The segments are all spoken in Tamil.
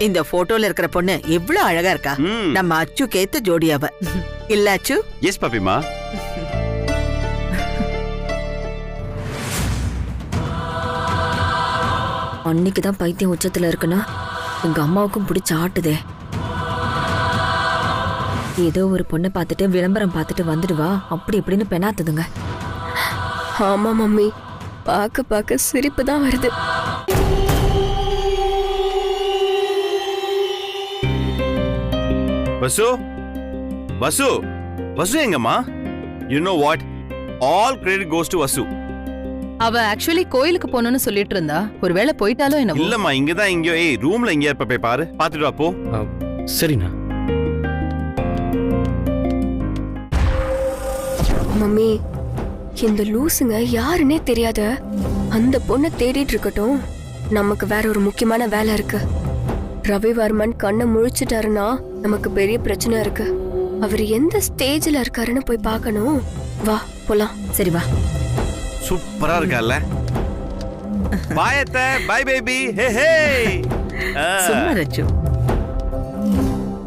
இந்த போட்டோல இருக்கிற பொண்ணு எவ்வளவு அழகா இருக்கா. நம்ம அச்சுக்கு ஏத்த ஜோடியாவ இல்ல அச்சு? எஸ் பாப்பிமா. அன்னைக்குதான் பைத்தியம் உச்சத்துல இருக்குன்னா எங்க அம்மாவுக்கும் பிடிச்ச ஆட்டுதே. ஏதோ ஒரு பொண்ணை பார்த்துட்டு விளம்பரம் பார்த்துட்டு வந்துடுவா அப்படி இப்படின்னு பெணாத்துதுங்க. ஆமா மம்மி, பார்க்க பார்க்க சிரிப்பு தான் வருது. வசு வசு வசு எங்கம்மா? You know what, all credit goes to Vasu. அவ ஆக்சுவலி கோயிலுக்கு போகணும்னு சொல்லிட்டு இருந்தா. ஒருவேளை போயிட்டாலும் என்ன? இல்லம்மா, இங்கதான் எங்கயோ. ரூம்ல எங்கயா இருப்ப, போய் பாரு, பாத்துட்டு வா போ. சரிண்ணா. மம்மி, இந்த லூசுங்க யாருன்னே தெரியாத அந்த பொண்ணை தேடிட்டு இருக்கட்டும். நமக்கு வேற ஒரு முக்கியமான வேலை இருக்கு. ரவிவர்மன் கண்ணை முழிச்சிட்டாருன்னா நமக்கு பெரிய பிரச்சனை இருக்கு. அவர் எந்த ஸ்டேஜ்ல இருக்காருன்னு போய் பார்க்கணும். வா போலாம். சரி வா. சூப்பரா இருக்கல்ல. பாய் அத்தை, பாய் பேபி. ஹே ஹே. சும்மா ரச்சு.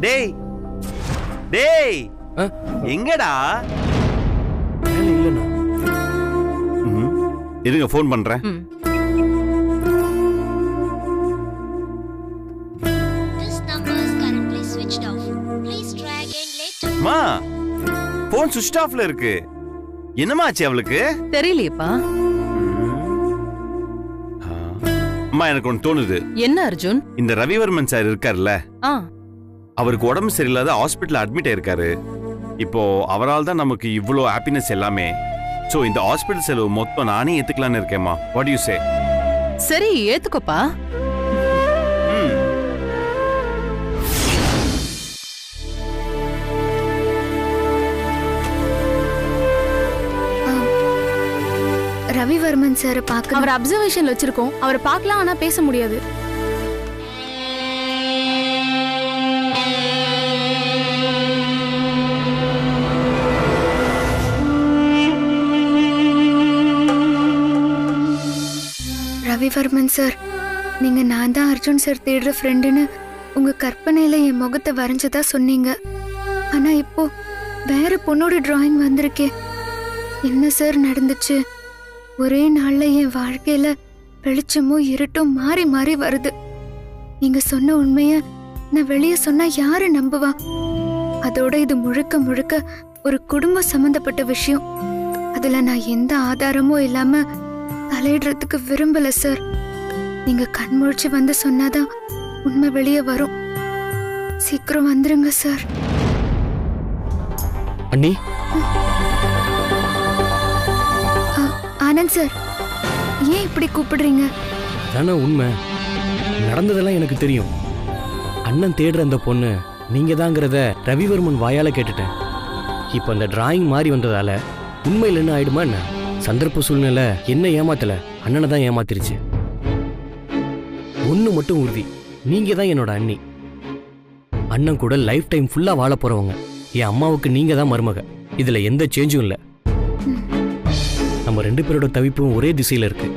டேய் டேய், எங்கடா? இல்லண்ணா. இருங்க, ஃபோன் பண்றேன். மா, போன் சுவிட்ச் ஆஃப்ல இருக்கு. என்னமா ஆச்சு அவளுக்கு? தெரியலையேப்பா. அம்மா, எனக்கு ஒன்னு தோணுது. என்ன அர்ஜுன்? இந்த ரவிவர்மன் சார் இருக்காருல்ல, ஆ, அவருக்கு உடம்பு சரியில்லாத ஹாஸ்பிட்டல் அட்மிட் ஆயிருக்காரு. இப்போ அவரால் தான் நமக்கு இவ்வளோ ஹாப்பினஸ் எல்லாமே. சோ இந்த ஹாஸ்பிட்டல் செலவு மொத்தம் நானே ஏத்துக்கலான்னு இருக்கேம்மா. What you say? சரி ஏத்துக்கோப்பா. ரவிவர்மன் சார் பார்க்க அவர் அப்சர்வேஷன்ல வச்சிருக்கோம். அவரை பார்க்கலாம், ஆனா பேச முடியாது. ரவிவர்மன் சார், நீங்க நான் தான் அர்ஜுன் சார் தேடுற ஃப்ரெண்டுன்னு உங்க கற்பனையில என் முகத்தை வரைஞ்சதா சொன்னீங்க. ஆனா இப்போ வேற பொண்ணோட டிராயிங் வந்திருக்கே. என்ன சார் நடந்துச்சு? ஒரே நாள்ல என் வாழ்க்கையில வெளிச்சமும் இருட்டும் மாறி மாறி வருது. நீங்க சொன்ன உண்மைய நான் வெளியே சொன்னா யாரு நம்புவா? அதோட இது முழுக்க முழுக்க ஒரு குடும்ப சம்பந்தப்பட்ட விஷயம். அதுல நான் எந்த ஆதாரமும் இல்லாம தலையிடுறதுக்கு விரும்பல சார். நீங்க கண்முழிச்சு வந்து சொன்னாதான் உண்மை வெளியே வரும். சீக்கிரம் வந்துருங்க சார். அண்ணி. ஆனந்த் சார், ஏன் இப்படி கூப்பிடுறீங்க? தானே உண்மை. நடந்ததெல்லாம் எனக்கு தெரியும். அண்ணன் தேடுற அந்த பொண்ணு நீங்க தாங்கிறத ரவிவர்மன் வாயால கேட்டுட்டேன். இப்போ அந்த டிராயிங் மாறி வந்ததால உண்மையில் என்ன ஆயிடுமா என்ன? சந்தர்ப்ப சூழ்நிலை என்ன ஏமாத்தல, அண்ணனை தான் ஏமாத்திருச்சு. ஒண்ணு மட்டும் உறுதி, நீங்க தான் என்னோட அண்ணி. அண்ணன் கூட லைஃப் டைம் ஃபுல்லா வாழ போறவங்க. என் அம்மாவுக்கு நீங்க தான் மருமக. இதுல எந்த சேஞ்சும் இல்லை. நம்ம ரெண்டு பேரோட தவிப்பும் ஒரே திசையில இருக்கு.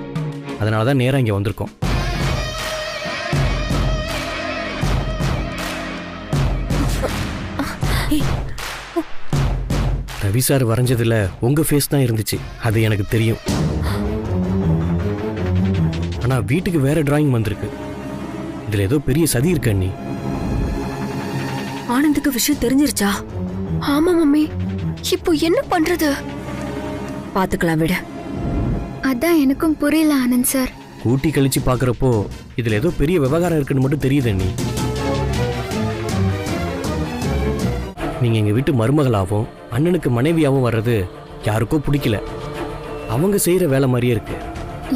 அதனாலதான் நேரா இங்க வந்திருக்கோம். ரவி சார் வரைஞ்சதுல உங்க ஃபேஸ் தான் இருந்துச்சு, அது எனக்கு தெரியும். ஆனா வீட்டுக்கு வேற டிராயிங் வந்திருக்கு. இதுல ஏதோ பெரிய சதி இருக்கு அண்ணி. ஆனந்துக்கு விஷயம் தெரிஞ்சிருச்சா? ஆமா மம்மி, இப்போ என்ன பண்றது? பாத்துக்கலாம் விட. அதான் எனக்கும் புரியல ஆனந்த் சார். கூட்டி கழிச்சு பாக்குறப்போ இதுல ஏதோ பெரிய விவகாரம் இருக்குன்னு மட்டும் தெரியுது அண்ணி. நீங்க எங்க வீட்டு மருமகளாவும் அண்ணனுக்கு மனைவியாவும் வர்றது யாருக்கோ பிடிக்கல. அவங்க செய்யற வேலை மாதிரியே இருக்கு.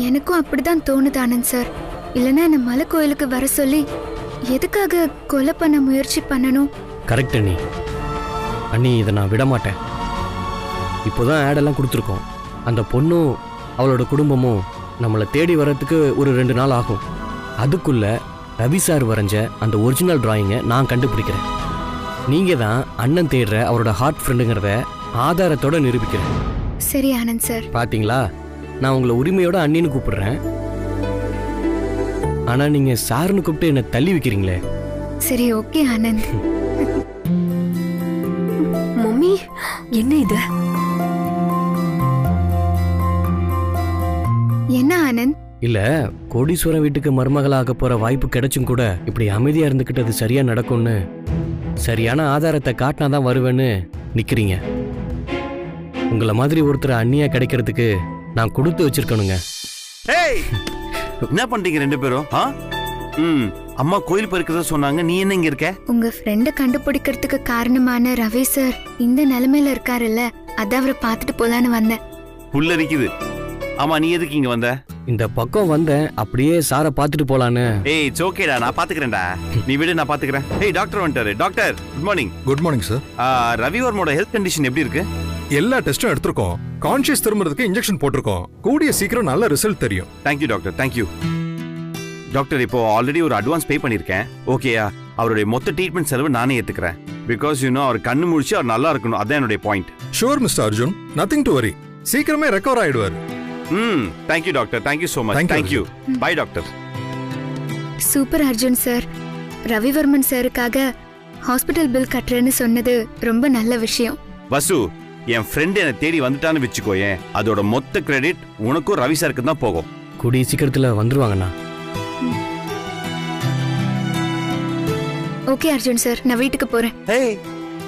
எனக்கும் அப்படிதான் தோணுது ஆனந்த் சார். இல்லைன்னா என்ன மலை கோயிலுக்கு வர சொல்லி எதுக்காக கொலை பண்ண முயற்சி பண்ணணும்? கரெக்ட் அண்ணி. அண்ணி, இதை நான் விட மாட்டேன். இப்போதான் ஆடெல்லாம் கொடுத்துருக்கோம். அந்த பொண்ணும் அவளோட குடும்பமும் நம்மளை தேடி வர்றதுக்கு ஒரு 2 நாள் ஆகும். அதுக்குள்ள ரவி சார் வரைஞ்ச அந்த ஒரிஜினல் டிராயிங்கை நான் கண்டுபிடிக்கிறேன். நீங்க தான் அண்ணன் தேடுற அவரோட ஹார்ட் ஃப்ரெண்டுங்கிறத ஆதாரத்தோட நிரூபிக்கிறேன். சரி ஆனந்த் சார். பாத்தீங்களா, நான் உங்களை உரிமையோட அண்ணின்னு கூப்பிடுறேன். ஆனா நீங்க சார்னு கூப்பிட்டு என்ன தள்ளி வைக்கிறீங்களே, சரி ஓகே ஆனந்த். மம்மி என்ன இது? என்ன ஆனந்த்? இல்ல கோடீஸ்வரன் வீட்டுக்கு மருமகளாக போற வாய்ப்பு கிடைச்சும் கூட இப்படி அமைதியா இருந்துகிட்டு அது சரியா நடக்கும்னு சரியான ஆதாரத்தை காட்டினாதான் வருவேன்னு நிக்கிறீங்க. உங்களை மாதிரி ஒருத்தர் அண்ணியா கிடைக்கிறதுக்கு நான் கொடுத்து வச்சிருக்கணுங்க. என்ன பண்றீங்க 2 பேரும்? அம்மா கோயில் போயிருக்கிறத சொன்னாங்க, நீ என்ன இங்க இருக்க? உங்க ஃப்ரெண்ட கண்டுபிடிக்கிறதுக்கு காரணமான ரவி சார் இந்த நிலைமையில இருக்காருல்ல, அத அவரை பார்த்துட்டு போலான்னு வந்தேன். புல்லரிக்குது. ஆமா, நீ எதுக்கு இங்க வந்த? இந்த பக்கம் வந்தேன், அப்படியே சாரை பார்த்துட்டு போலான்னு. ஏய் இட்ஸ் ஓகேடா, நான் பாத்துக்கிறேன்டா. நீ விடு, நான் பாத்துக்கிறேன். ஏய் டாக்டர் வந்துட்டாரு. Doctor good morning. Good morning sir. ரவிவர்மோட ஹெல்த் கண்டிஷன் எப்படி இருக்கு? எல்லா டெஸ்டும் எடுத்திருக்கோம். கான்ஷியஸ் திரும்புறதுக்கு இன்ஜெக்ஷன் போட்டிருக்கோம். கூடிய சீக்கிரம் நல்ல ரிசல்ட் தெரியும். Thank you doctor, thank you. டாக்டர் இப்போ ஆல்ரெடி ஒரு அட்வான்ஸ் பே பண்ணிருக்கேன். ஓகேயா? அவருடைய மொத்த ட்ரீட்மெண்ட் செலவு நானே ஏத்துக்கிறேன். பிகாஸ் அவர் கண்ணு முழிச்சு அவர் நல்லா இருக்கணும், அதான் என்னுடைய point. Sure mister Arjun, nothing to worry. சீக்கிரமே ரெக்கவர் ஆயிடுவார். Thank you doctor, thank you so much. Thank you. Bye doctor. Super Arjun sir. Ravivarman சாருக்காக ஹாஸ்பிட்டல் பில் கட்டுறேன்னு சொன்னது ரொம்ப நல்ல விஷயம். வசு, என் ஃப்ரெண்ட் என்னை தேடி வந்துட்டான்னு வச்சுக்கோயேன், அதோட மொத்த கிரெடிட் உனக்கும் ரவி சாருக்கு தான் போகும். கூடிய சீக்கிரத்துல வந்துருவாங்கண்ணா. ஓகே அர்ஜுன் சார், நான் வீட்டுக்கு போறேன். ஏய்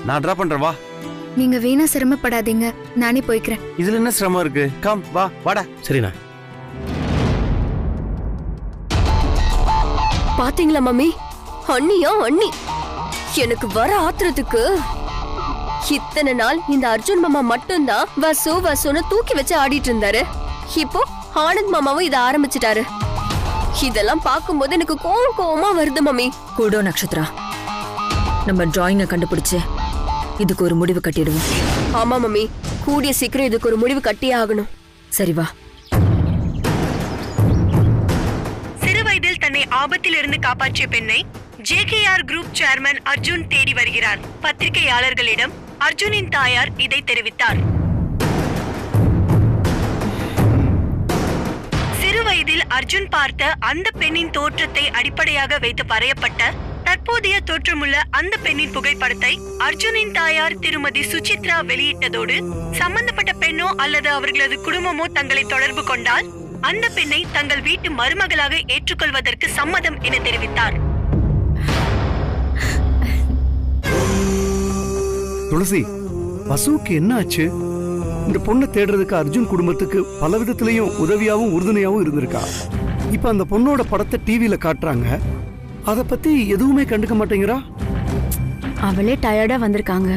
நான் டிராப் பண்றேன், வா. நீங்க வீணா சிரமப்படாதீங்க, நானே போய்க்கிறேன். இதுல என்ன சிரமம் இருக்கு? கம் வா, வாடா. சரிண்ணா. பாத்தீங்களா மம்மி? அண்ணியா அண்ணி எனக்கு வர ஆத்திரத்துக்கு இத்தனை நாள் இந்த அர்ஜுன் மாமா மட்டும்தான் வசு வசுன்னு தூக்கி வச்சு ஆடிட்டு இருந்தாரு. இப்போ ஆனந்த் மாமாவும் இதை ஆரம்பிச்சிட்டாரு. இதெல்லாம் பார்க்கும்போது எனக்கு கோவமா வருது மம்மி. கூடோ நட்சத்திரா, நம்ம டிராயிங்கை கண்டுபிடிச்சு இதுக்கு ஒரு முடிவு கட்டிடுவோம். ஆமா மம்மி, கூடிய சீக்கிரம் இதுக்கு ஒரு முடிவு கட்டியே ஆகணும். சரி வா. சிறுவயதில் தன்னை ஆபத்திலிருந்து காப்பாற்றிய பெண்ணை ஜேகேஆர் குரூப் சேர்மன் அர்ஜுன் தேடி வருகிறார். பத்திரிகையாளர்களிடம் அர்ஜுனின் தாயார் இதை தெரிவித்தார். சிறுவயதில் அர்ஜுன் பார்த்த அந்த பெண்ணின் தோற்றத்தை அடிப்படையாக வைத்து வரையப்பட்ட தற்போதைய தோற்றமுள்ள அந்த பெண்ணின் புகைப்படத்தை அர்ஜுனின் தாயார் திருமதி சுசித்ரா வெளியிட்டதோடு சம்பந்தப்பட்ட பெண்ணோ அல்லது அவர்களது குடும்பமோ தங்களை தொடர்பு கொண்டால் அந்த பெண்ணை தங்கள் வீட்டு மருமகளாக ஏற்றுக்கொள்வதற்கு சம்மதம் என தெரிவித்தார். துளசி, வசுவுக்கு என்ன ஆச்சு? இந்த பொண்ணை தேடுறதுக்கு அர்ஜுன் குடும்பத்துக்கு பல விதத்திலையும் உதவியாவும் உறுதுணையாவும் இருந்திருக்கா. இப்ப அந்த பொண்ணோட படத்தை டிவியில காட்டுறாங்க, அத பத்தி எதுவுமே கண்டுக்க மாட்டேங்கிறா. அவளே டயர்டா வந்திருக்காங்க,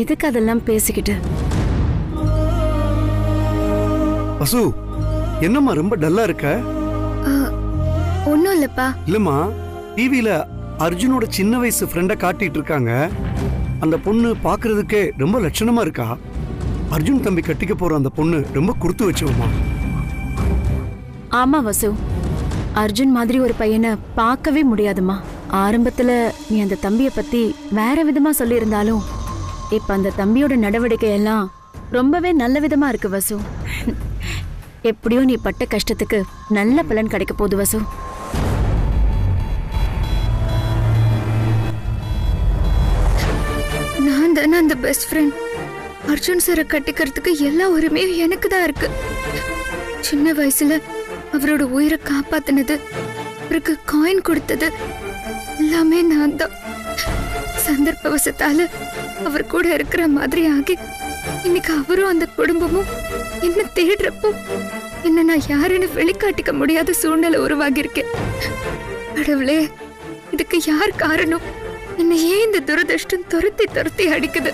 எதுக்கு அதெல்லாம் பேசிக்கிட்டு? வசு, என்னம்மா ரொம்ப டல்லா இருக்க? ஒண்ணும் இல்லப்பா. இல்லம்மா, டிவியில அர்ஜுனோட சின்ன வயசு ஃப்ரெண்ட காட்டிட்டு இருக்காங்க. அந்த பொண்ணு பாக்குறதுக்கே ரொம்ப லட்சணமா இருக்கா. அர்ஜுன் தம்பி கட்டிக்க போற அந்த பொண்ணு ரொம்ப குடுத்து வச்சவமா. ஆமா வசு, அர்ஜுன் மாதிரி ஒரு பையனை பார்க்கவே முடியாதுமா. ஆரம்பத்துல நீ அந்த தம்பிய பத்தி வேற விதமா சொல்லியிருந்தாலும் இப்ப அந்த தம்பியோட நடவடிக்கை எல்லாம் ரொம்பவே நல்ல விதமா இருக்கு வசு. எப்படியோ நீ பட்ட கஷ்டத்துக்கு நல்ல பலன் கிடைக்க போகுது வசு. நான் தானே அந்த பெஸ்ட் ஃப்ரெண்ட். அர்ஜுன் சாரை கட்டிக்கிறதுக்கு எல்லா உரிமையும் எனக்கு தான் இருக்கு. சின்ன வயசுல அவரோட உயிரை காப்பாத்தினது, அவருக்கு காயின் கொடுத்தது எல்லாமே நான் தான். சந்தர்ப்பவசத்தால அவர் கூட இருக்கிற மாதிரி ஆகி இன்னைக்கு அவரும் அந்த குடும்பமும் என்ன தேடுறப்போ என்ன நான் யாருன்னு வெளிக்காட்டிக்க முடியாத சூழ்நிலை உருவாகி இருக்கேன். கடவுளே, இதுக்கு யார் காரணம்? என்ன ஏன் இந்த துரதிருஷ்டம் துரத்தி துரத்தி அடிக்குது?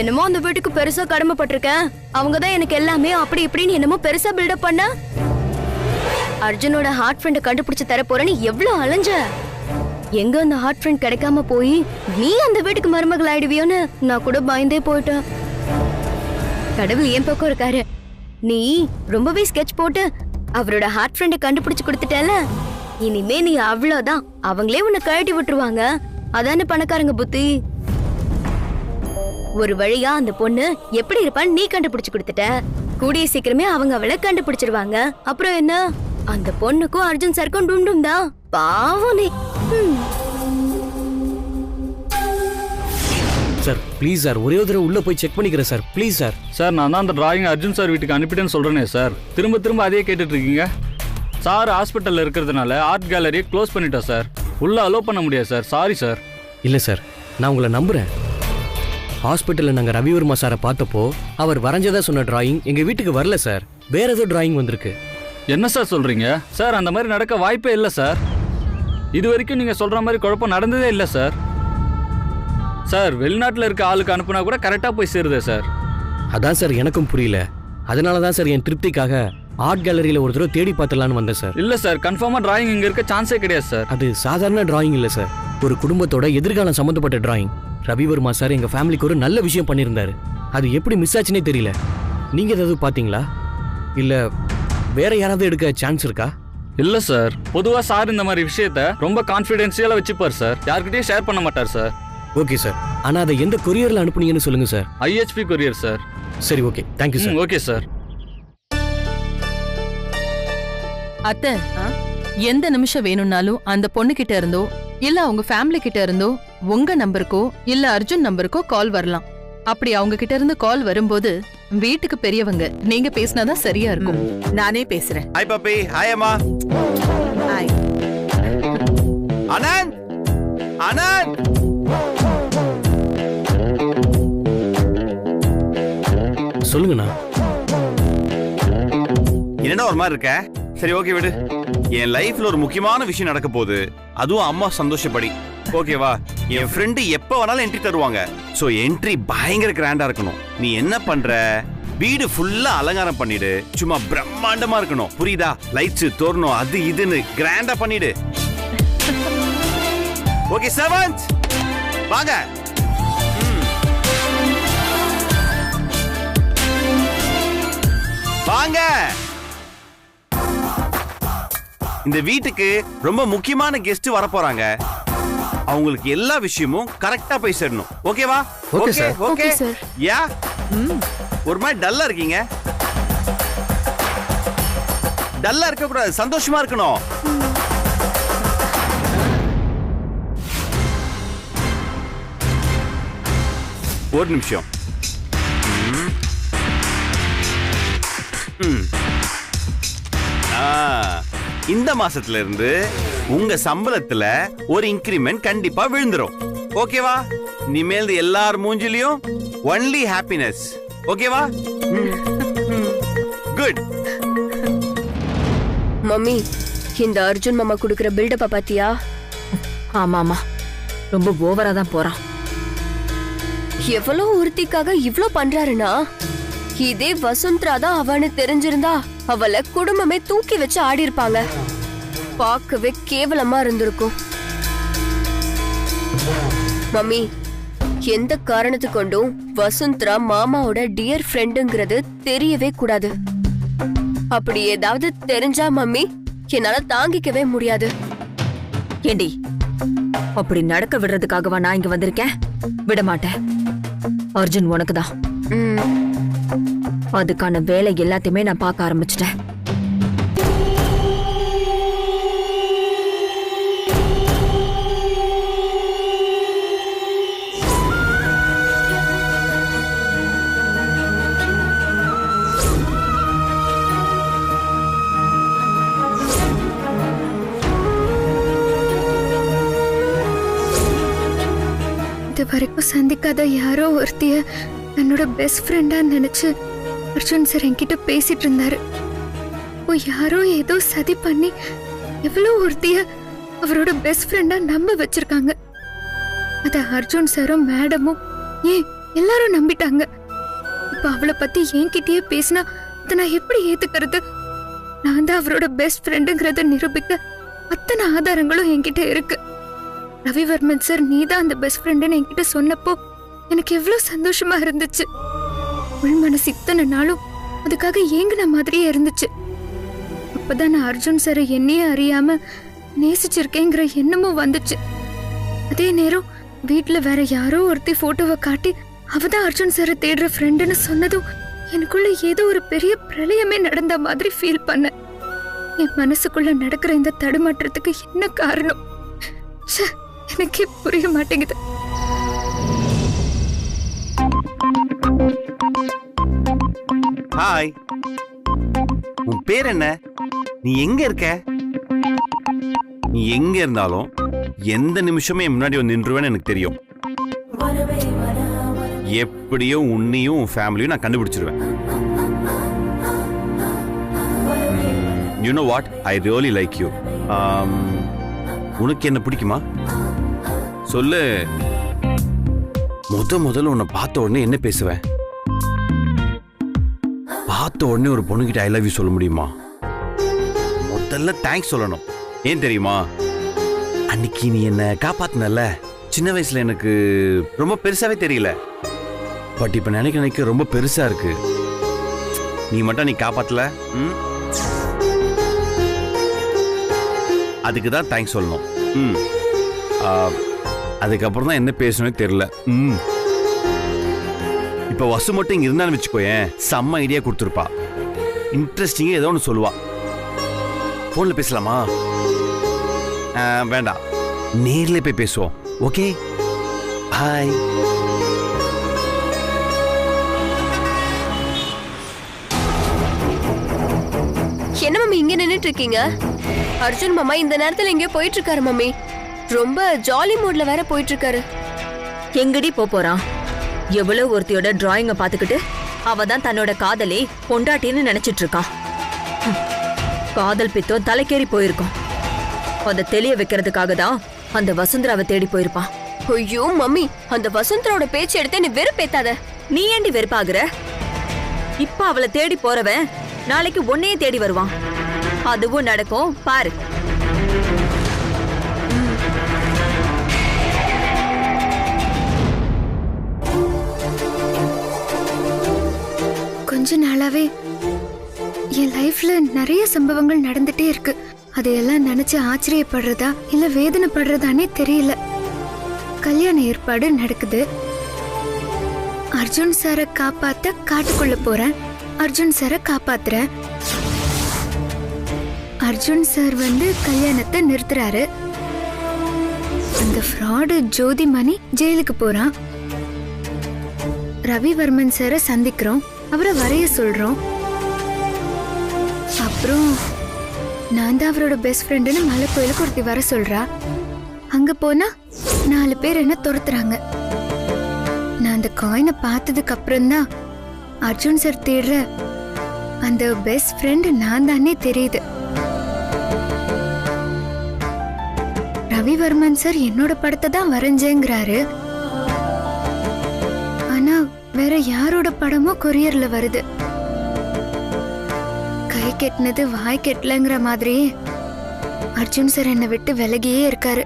என்னமோ அந்த வீட்டுக்கு பெருசா கடமைப்பட்டிருக்கேன், அவங்கதான் எனக்கு எல்லாமே அப்படி இப்படின்னு என்னமோ பெருசா பில்டப் பண்ண. அர்ஜுனோட ஹார்ட் ஃப்ரெண்டை கண்டுபிடிச்சு தர போறேன்னு எவ்வளவு அலைஞ்ச. எங்க அந்த ஹார்ட் ஃப்ரெண்ட் கிடைக்காம போய் நீ அந்த வீட்டுக்கு மருமகள் ஆயிடுவியோன்னு நான் கூட பயந்தே போயிட்டேன். கடவுள் என் பக்கம் இருக்காரு. நீ ரொம்பவே ஸ்கெட்ச் போட்டு அவரோட ஹார்ட் ஃப்ரெண்டை கண்டுபிடிச்சு கொடுத்துட்டல. இனிமே நீ அவ்வளவுதான், அவங்களே உன்னை கழட்டி விட்டுருவாங்க. அதானே பணக்காரங்க புத்தி. ஒரு வழியா அந்த பொண்ணு எப்படி இருப்பான்னு நீ கண்டுபிடிச்சு கொடுத்துட்ட. கூடிய சீக்கிரமே அவங்க அவளை கண்டுபிடிச்சிருவாங்க. அப்புறம் என்ன, அந்த பொண்ணுக்கும் அர்ஜுன் சாருக்கும் டும் டும் தான். பாவம் நீ. சார் ப்ளீஸ் சார், ஒரே ஒரு தடவை உள்ள போய் செக் பண்ணிக்கிறேன் சார், ப்ளீஸ் சார். சார் நான் தான் அந்த டிராயிங் அர்ஜுன் சார் வீட்டுக்கு அனுப்பிட்டேன்னு சொல்றேனே சார், திரும்ப திரும்ப அதே கேட்டுட்டு இருக்கீங்க. சார் ஹாஸ்பிட்டல்ல இருக்கிறதுனால ஆர்ட் கேலரியை க்ளோஸ் பண்ணிட்டோம் சார், உள்ள அலோவ் பண்ண முடியாது சார். Sorry sir. இல்லை சார், நான் உங்களை நம்புகிறேன். ஹாஸ்பிட்டலில் நாங்கள் ரவிவர்மா சாரை பார்த்தப்போ அவர் வரைஞ்சதா சொன்ன டிராயிங் எங்கள் வீட்டுக்கு வரல சார், வேற ஏதோ டிராயிங் வந்திருக்கு. என்ன சார் சொல்றீங்க? சார் அந்த மாதிரி நடக்க வாய்ப்பே இல்லை சார். இது வரைக்கும் நீங்கள் சொல்கிற மாதிரி குழப்பம் நடந்ததே இல்லை சார். சார் வெளிநாட்டில் இருக்க ஆளுக்கு அனுப்புனா கூட கரெக்டாக போய் சேருதே சார். அதான் சார் எனக்கும் புரியல, அதனால தான் சார் என் திருப்திக்காக ஆர்ட் கேலரியில் ஒரு தடவை தேடி பார்த்துலான்னு வந்தேன் சார். இல்லை சார், கன்ஃபார்மாக டிராயிங் இங்கே இருக்க சான்ஸே கிடையாது சார். அது சாதாரண டிராயிங் இல்லை சார், ஒரு குடும்பத்தோட எதிர்காலம் சம்மந்தப்பட்ட டிராயிங். ரவிவர்மா சார் எங்கள் ஃபேமிலிக்கு ஒரு நல்ல விஷயம் பண்ணியிருந்தாரு, அது எப்படி மிஸ் ஆச்சுன்னே தெரியல. நீங்கள் ஏதாவது பார்த்தீங்களா? இல்லை வேற யாராவது எடுக்க சான்ஸ் இருக்கா? இல்லை சார், பொதுவாக சார் இந்த மாதிரி விஷயத்த ரொம்ப கான்ஃபிடென்ஷியலாக வச்சுப்பார் சார், யார்கிட்டயும் ஷேர் பண்ண மாட்டார் சார். ஓகே சார், ஆனால் அதை எந்த கொரியரில் அனுப்புனீங்கன்னு சொல்லுங்கள் சார். IHP courier sir. சரி okay, thank you sir. Okay sir. அத்தை, எந்த நிமிஷம் வேணும்னாலும் அந்த பொண்ணு கிட்ட இருந்தோ இல்ல அவங்க ஃபேமிலி கிட்ட இருந்தோ உங்க நம்பருக்கோ இல்ல அர்ஜுன் நம்பருக்கோ கால் வரலாம். அப்படி அவங்க கிட்ட இருந்து கால் வரும்போது வீட்டுக்கு பெரியவங்க நீங்க பேசினாதான் சரியா இருக்கும். நானே பேசுறேன். ஹாய் பாப்பி. ஹாய் அம்மா. ஹாய் ஆனந்த். ஆனந்த் சொல்லுங்கண்ணா. என்னடா ஒரு மாதிரி இருக்க? சரி ஓகே விடு. என் லைஃப்ல ஒரு முக்கியமான விஷயம் நடக்க போகுது, அதுவும் அம்மா சந்தோஷப்படி. ஓகேவா? என் ஃப்ரெண்டு எப்ப வேணாலும் என்ட்ரி தருவாங்க. சோ என்ட்ரி பயங்கர கிராண்டா இருக்கணும். நீ என்ன பண்ற? வீடு ஃபுல்லா அலங்காரம் பண்ணிடு, சும்மா பிரம்மாண்டமா இருக்கணும், புரியுதா? லைட்ஸ் தோரணம் அது இதுன்னு கிராண்டா பண்ணிடு. ஓகே சர்வன்ட் வாங்க. வாங்க. இந்த வீட்டுக்கு ரொம்ப முக்கியமான கெஸ்ட் வர போறாங்க, அவங்களுக்கு எல்லா விஷயமும் கரெக்டா போய் சேரணும். ஓகேவா? Okay sir. Okay sir. Yeah ஒரு மாதிரி டல்லா இருக்கீங்க. டல்லா இருக்க கூடாது, சந்தோஷமா இருக்கணும். ஒரு நிமிஷம். இந்த மாசத்துல இருந்து உங்க சம்பளத்துல ஒரு இன்கிரிமெண்ட் கண்டிப்பா விழுந்துரும். ஓகேவா? இனிமேல் எல்லார் மூஞ்சிலையும் ஒன்லி ஹாப்பினஸ். ஓகேவா? குட். மம்மி, இந்த அர்ஜுன் மாமா குடுக்கிற பில்டப்ப பாத்தியா? ஆமாமா, ரொம்ப ஓவரா தான் போறான். எவ்வளவு ஒருத்திக்காக இவ்ளோ பண்றாருன்னா, இதே வசுந்தரா தான் அவனு தெரிஞ்சிருந்தா அவளை குடும்பமே தூக்கி வச்சு ஆடி இருப்பாங்க. பார்க்கவே கேவலமா இருந்திருக்கும். மம்மி, எந்த காரணத்து கொண்டும் வசுந்தரா மாமாவோட டியர் ஃப்ரெண்டுங்கிறது தெரியவே கூடாது. அப்படி ஏதாவது தெரிஞ்சா மம்மி என்னால தாங்கிக்கவே முடியாது. ஏண்டி, அப்படி நடக்க விடுறதுக்காகவா நான் இங்க வந்திருக்கேன்? விட மாட்டேன். அர்ஜுன் உனக்கு தான். அதுக்கான வேலை எல்லாத்தையுமே நான் பார்க்க ஆரம்பிச்சிட்டேன். இது வரைக்கும் சந்திக்காத யாரோ ஒருத்திய என்னோட பெஸ்ட் ஃப்ரெண்டா நினைச்சு அர்ஜுன் சார் என்கிட்ட பேசிட்டு இருந்தாரு. யாரோ ஏதோ சதி பண்ணி எவ்வளவு ஒருத்திய அவரோட பெஸ்ட் ஃப்ரெண்டா நம்ப வச்சிருக்காங்க. அத அர்ஜுன் சாரும் மேடமும் ஏன் எல்லாரும் நம்பிட்டாங்க. இப்ப அவளை பத்தி என்கிட்டயே பேசினா அதை நான் எப்படி ஏத்துக்கிறது? நான் தான் அவரோட பெஸ்ட் ஃப்ரெண்டுங்கிறத நிரூபிக்க அத்தனை ஆதாரங்களும் என்கிட்ட இருக்கு. ரவிவர்மன் சார் நீதான் அந்த பெஸ்ட் ஃப்ரெண்டுன்னு என்கிட்ட சொன்னப்போ எனக்கு எவ்வளவு சந்தோஷமா இருந்துச்சு. உள் மனசு இத்தனை நாளும் அதுக்காக ஏங்கின மாதிரியே இருந்துச்சு. அப்பதான் நான் அர்ஜுன் சாரை என்னையே அறியாம நேசிச்சிருக்கேங்கிற எண்ணமும் வந்துச்சு. அதே நேரம் வீட்டுல வேற யாரோ ஒருத்தி போட்டோவை காட்டி அவதான் அர்ஜுன் சாரை தேடுற ஃப்ரெண்டுன்னு சொன்னதும் எனக்குள்ள ஏதோ ஒரு பெரிய பிரளயமே நடந்த மாதிரி ஃபீல் பண்ணேன். என் மனசுக்குள்ள நடக்கிற இந்த தடுமாற்றத்துக்கு என்ன காரணம்? எனக்கே புரிய மாட்டேங்குது. ஹாய், உன் பேர் என்ன? நீ எங்க இருக்க? நீ எங்க இருந்தாலும் எந்த நிமிஷமே முன்னாடி வந்து நின்றுவேன்னு எனக்கு தெரியும். எப்படியோ உன்னையும் உன் ஃபேமிலியும் நான் கண்டுபிடிச்சிருவேன். You know what? I really like you. உனக்கு என்ன பிடிக்குமா? சொல்லு. முதல்ல உன்னை பார்த்த உடனே என்ன பேசுவேன்? பார்த்த உடனே ஒரு பொண்ணுகிட்ட ஐ லவ் யூ சொல்ல முடியுமா? முதல்ல தேங்க்ஸ் சொல்லணும். ஏன் தெரியுமா? அன்னைக்கு நீ என்ன காப்பாத்தினல. சின்ன வயசுல எனக்கு ரொம்ப பெருசாவே தெரியல, பட் இப்ப நினைக்க ரொம்ப பெருசா இருக்கு. நீ மட்டும் நீ காப்பாத்தல, அதுக்கு தான் தேங்க்ஸ் சொல்லணும். அதுக்கப்புறம் தான் என்ன பேசணும்னு தெரியல. இப்ப வசு மட்டும் இங்க இருந்தான்னு வச்சுக்கோயேன், செம்ம ஐடியா கொடுத்துருப்பா. இன்ட்ரெஸ்டிங்கா ஏதோ ஒன்று சொல்லுவா. போன்ல பேசலாமா? வேண்டாம், நேர்ல போய் பேசுவோம். Okay, hi. என்ன மம்மி இங்க நின்னுட்டு இருக்கீங்க? அர்ஜுன் மாமா இந்த நேரத்துல எங்கேயோ போயிட்டு இருக்காரு மம்மி. ரொம்ப ஜாலி மூட்ல வேற போயிட்டு இருக்காரு. எங்கடி போறான்? எவ்வளவு ஒருத்தியோட டிராயிங்க பாத்துக்கிட்டு அவ தான் தன்னோட காதலே பொண்டாட்டின்னு நினைச்சிட்டு இருக்கான். காதல் பித்தம் தலைக்கேறி போயிருக்கும். அதை தெளிய வைக்கிறதுக்காக தான் அந்த வசுந்தராவை தேடி போயிருப்பான். ஐயோ மம்மி, அந்த வசுந்தராவோட பேச்சு எடுத்து நீ வெறுப்பேத்தாத. நீ ஏண்டி வெறுப்பாகுற? இப்ப அவளை தேடி போறவன் நாளைக்கு உன்னையே தேடி வருவான். அதுவும் நடக்கும் பாரு. கொஞ்ச நாளாவே என் லைஃப்ல நிறைய சம்பவங்கள் நடந்துட்டே இருக்கு. அதையெல்லாம் நினைச்சு ஆச்சரியப்படுறதா இல்ல வேதனைப்படுறதானே தெரியல. கல்யாண ஏற்பாடு நடக்குது. அர்ஜுன் சாரை காப்பாத்த காட்டுக்குள்ள போறேன். அர்ஜுன் சாரை காப்பாத்துறேன். அர்ஜுன் சார் வந்து கல்யாணத்தை நிறுத்துறாரு. அந்த ஃப்ராடு ஜோதிமணி ஜெயிலுக்கு போறான். ரவிவர்மன் சாரை சந்திக்கிறோம். அவரை வரைய சொல்றோம். அப்புறம் நான் தான் அவரோட பெஸ்ட் ஃப்ரெண்டுன்னு மலை கோயிலுக்கு ஒருத்தி வர சொல்றா. அங்க போனா 4 பேர் என்ன துரத்துறாங்க. நான் அந்த காயினை பார்த்ததுக்கு அப்புறம் தான் அர்ஜுன் சார் தேடுற அந்த பெஸ்ட் ஃப்ரெண்ட் நான் தானே தெரியுது. ரவிவர்மன் சார் என்னோட படத்தை தான் வரைஞ்சேங்கிறாரு. ஆனா வேற யாரோட படமோ கொரியர்ல வருது. கை கெட்டினது வாய் கெட்டலங்கிற மாதிரியே அர்ஜுன் சார் என்னை விட்டு விலகியே இருக்காரு.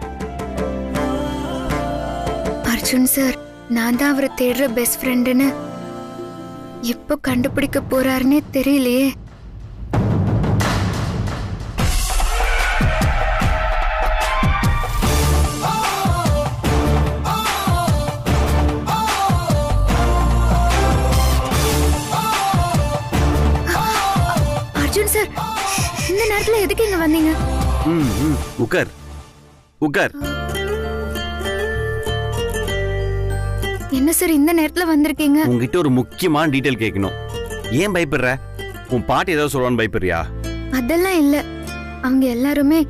அர்ஜுன் சார் நான் தான் அவரை தேடுற பெஸ்ட் ஃப்ரெண்டுன்னு எப்போ கண்டுபிடிக்க போறாருன்னே தெரியலையே. அர்ஜுன் சார், இந்த நேரத்துல எதுக்கு இங்க வந்தீங்க? உட்கார் உட்கார். என்ன சார் இந்த நேரத்துல வந்திருக்கீங்க? உங்ககிட்ட ஒரு முக்கியமான டீடைல் கேட்கணும். ஏன் பயப்படுற? உன் பாட்டி ஏதாவது சொல்லுவான்னு பயப்படுறியா? அதெல்லாம் இல்ல. அவங்க எல்லாருமே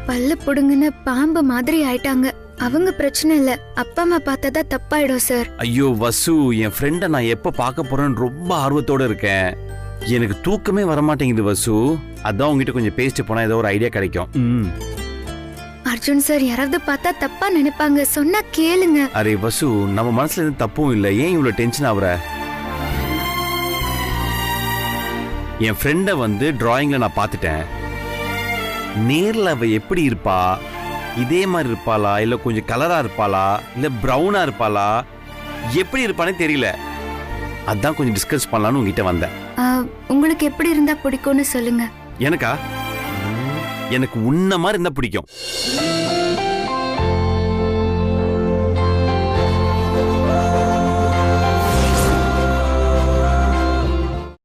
பல்ல புடுங்கின பாம்பு மாதிரி ஆயிட்டாங்க. அவங்க பிரச்சனை இல்ல, அப்பா அம்மா பார்த்ததா தப்பாயிடும் சார். ஐயோ வசு, என் ஃப்ரெண்டை நான் எப்ப பார்க்க போறேன்னு ரொம்ப ஆர்வத்தோட இருக்கேன். எனக்கு தூக்கமே வரமாட்டேங்குது வசு. அதான் உங்ககிட்ட கொஞ்சம் பேசிட்டு போனா ஏதோ ஒரு ஐடியா கிடைக்கும். அர்ஜுன் சார் யாராவது பார்த்தா தப்பா நினைப்பாங்க, சொன்னா கேளுங்க. அரே வசு, நம்ம மனசுல எதுவும் தப்பும் இல்ல. ஏன் இவ்வளவு டென்ஷன் ஆகுற? என் ஃப்ரெண்ட வந்து டிராயிங்ல நான் பார்த்துட்டேன். நேர்ல அவ எப்படி இருப்பா? இதே மாதிரி இருப்பாளா, இல்ல கொஞ்சம் கலரா இருப்பாளா, இல்ல பிரவுனா இருப்பாளா, எப்படி இருப்பானே தெரியல. அதான் கொஞ்சம் டிஸ்கஸ் பண்ணலாம்னு உங்ககிட்ட வந்தேன். உங்களுக்கு எப்படி இருந்தா பிடிக்கும்னு சொல்லுங்க. எனக்கா? எனக்கு உன்ன மாதிரி இருந்தா பிடிக்கும்.